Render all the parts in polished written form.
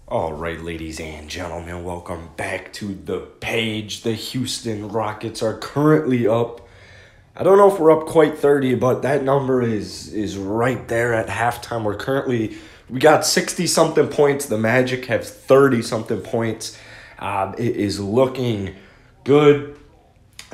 All right, ladies and gentlemen, welcome back to the page. The Houston Rockets are currently up. I don't know if we're up quite 30, but that number is right there at halftime. We got 60 something points. The Magic have 30 something points. It is looking good.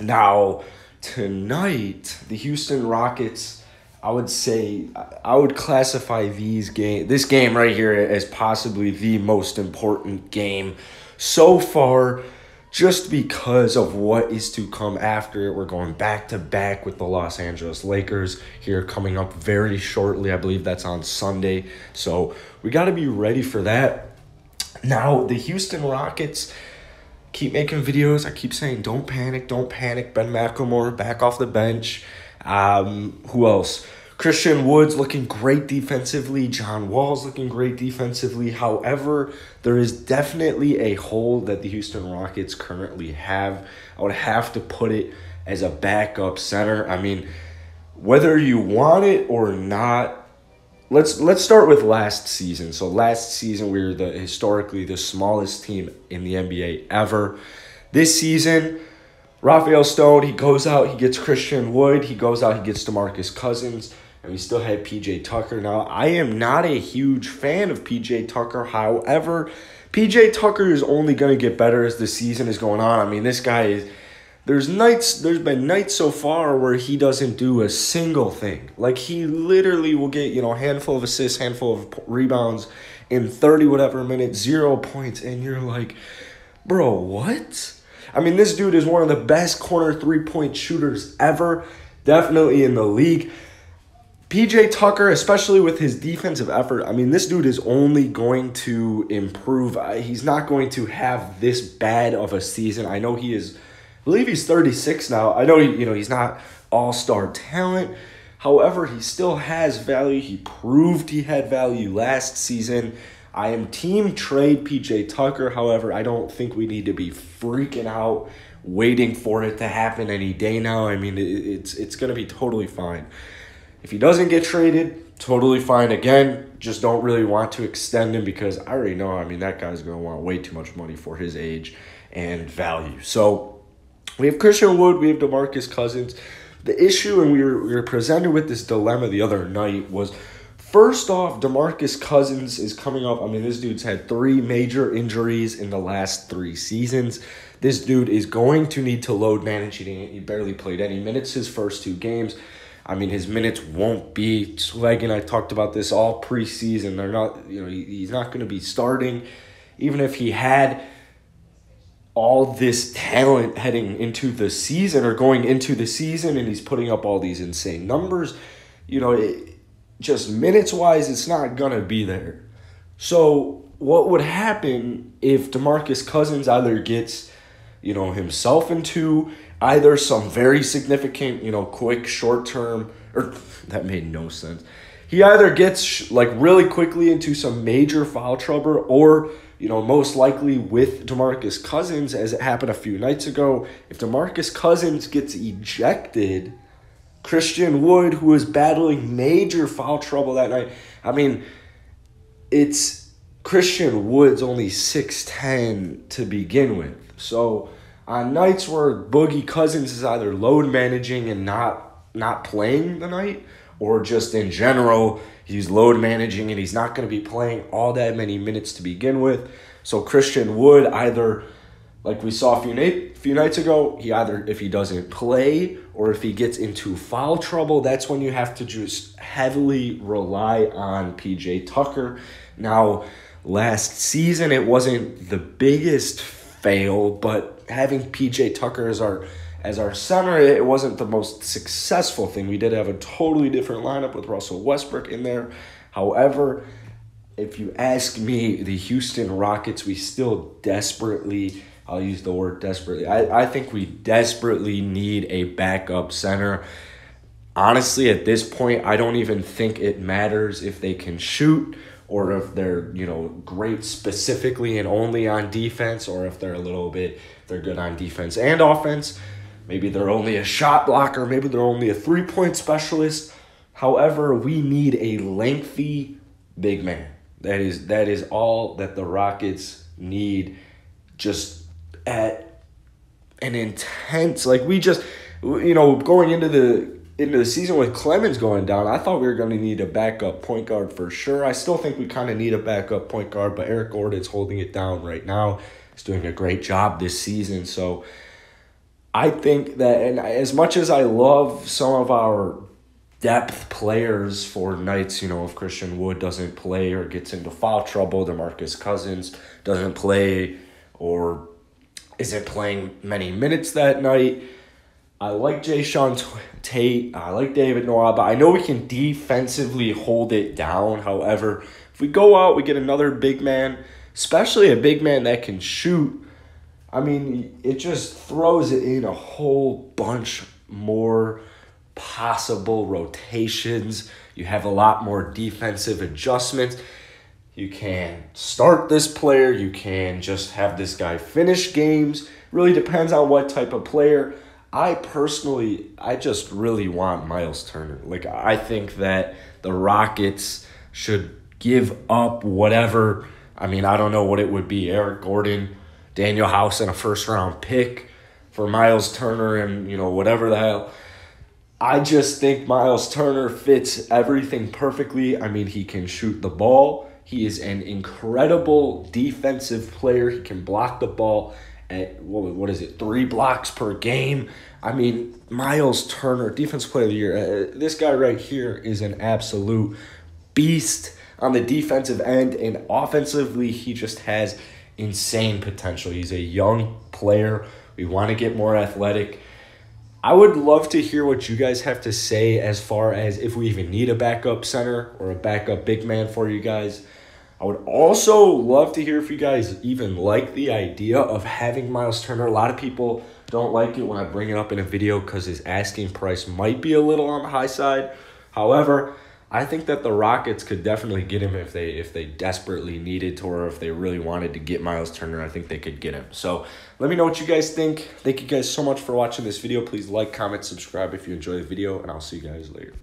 Now, tonight, the Houston Rockets, I would classify this game right here as possibly the most important game so far, just because of what is to come after it. We're going back to back with the Los Angeles Lakers here coming up very shortly. I believe that's on Sunday. So we got to be ready for that. Now, the Houston Rockets keep making videos. I keep saying, don't panic, don't panic. Ben McLemore back off the bench. Who else? Christian Wood's looking great defensively. John Wall's looking great defensively. However, there is definitely a hole that the Houston Rockets currently have. I would have to put it as a backup center. I mean, whether you want it or not, let's start with last season. So last season, we were historically the smallest team in the NBA ever. This season, Rafael Stone, he goes out, he gets Christian Wood, he goes out, he gets DeMarcus Cousins, and we still had P.J. Tucker. Now, I am not a huge fan of P.J. Tucker. However, P.J. Tucker is only going to get better as the season is going on. I mean, this guy is... There's been nights so far where he doesn't do a single thing. Like, he literally will get, a handful of assists, handful of rebounds in 30 whatever minutes, 0 points, and you're like, bro, what? I mean, this dude is one of the best corner three-point shooters ever, definitely in the league. P.J. Tucker, especially with his defensive effort, I mean, this dude is only going to improve. He's not going to have this bad of a season. I know I believe he's 36 now. I know he's not all-star talent. However, he still has value. He proved he had value last season. I am team trade P.J. Tucker. However, I don't think we need to be freaking out waiting for it to happen any day now. I mean, it's going to be totally fine. If he doesn't get traded, totally fine. Again, just don't really want to extend him because I already know, I mean, that guy's going to want way too much money for his age and value. So we have Christian Wood, we have DeMarcus Cousins. The issue, and we were presented with this dilemma the other night, was first off, DeMarcus Cousins is coming up. I mean, this dude's had 3 major injuries in the last 3 seasons. This dude is going to need to load manage. He barely played any minutes his first 2 games. I mean, his minutes won't be Swag, and I talked about this all preseason. They're not, he's not going to be starting. Even if he had all this talent heading into the season or going into the season and he's putting up all these insane numbers, just minutes-wise, it's not going to be there. So what would happen if DeMarcus Cousins either gets, himself into either some very significant, quick, short-term, or that made no sense. He either gets, really quickly into some major foul trouble or, most likely with DeMarcus Cousins, as it happened a few nights ago, if DeMarcus Cousins gets ejected, Christian Wood, who was battling major foul trouble that night, I mean, it's Christian Wood's only 6'10" to begin with. So on nights where Boogie Cousins is either load managing and not playing the night, or just in general, he's load managing and he's not going to be playing all that many minutes to begin with. So Christian Wood either, like we saw a few nights ago, if he doesn't play or if he gets into foul trouble, that's when you have to just heavily rely on P.J. Tucker. Now, last season, it wasn't the biggest fail, but having P.J. Tucker as our center, it wasn't the most successful thing. We did have a totally different lineup with Russell Westbrook in there. However, if you ask me, the Houston Rockets, we still desperately, I'll use the word desperately, I think we desperately need a backup center. Honestly, at this point, I don't even think it matters if they can shoot or if they're, great specifically and only on defense, or if they're good on defense and offense. Maybe they're only a shot blocker. Maybe they're only a three-point specialist. However, we need a lengthy big man. That is all that the Rockets need. Just at an intense, like, we just, going into the season with Clemens going down, I thought we were going to need a backup point guard for sure. I still think we kind of need a backup point guard, but Eric Gordon's holding it down right now. He's doing a great job this season. So I think that, and as much as I love some of our depth players for nights, if Christian Wood doesn't play or gets into foul trouble, DeMarcus Cousins doesn't play or isn't playing many minutes that night, I like Jae'Sean Tate. I like David Noah, but I know we can defensively hold it down. However, if we go out, we get another big man, especially a big man that can shoot. I mean, it just throws it in a whole bunch more possible rotations. You have a lot more defensive adjustments. You can start this player. You can just have this guy finish games. Really depends on what type of player. I just really want Miles Turner. Like, I think that the Rockets should give up whatever. I mean, I don't know what it would be. Eric Gordon, Daniel House, and a first-round pick for Miles Turner and, whatever the hell. I just think Miles Turner fits everything perfectly. I mean, he can shoot the ball. He is an incredible defensive player. He can block the ball at, 3 blocks per game. I mean, Miles Turner, Defensive Player of the Year. This guy right here is an absolute beast on the defensive end, and offensively, he just has insane potential. He's a young player. We want to get more athletic. I would love to hear what you guys have to say as far as if we even need a backup center or a backup big man for you guys. I would also love to hear if you guys even like the idea of having Miles Turner. A lot of people don't like it when I bring it up in a video because his asking price might be a little on the high side. However, I think that the Rockets could definitely get him if they desperately needed to, or if they really wanted to get Miles Turner. I think they could get him. So let me know what you guys think. Thank you guys so much for watching this video. Please like, comment, subscribe if you enjoy the video, and I'll see you guys later.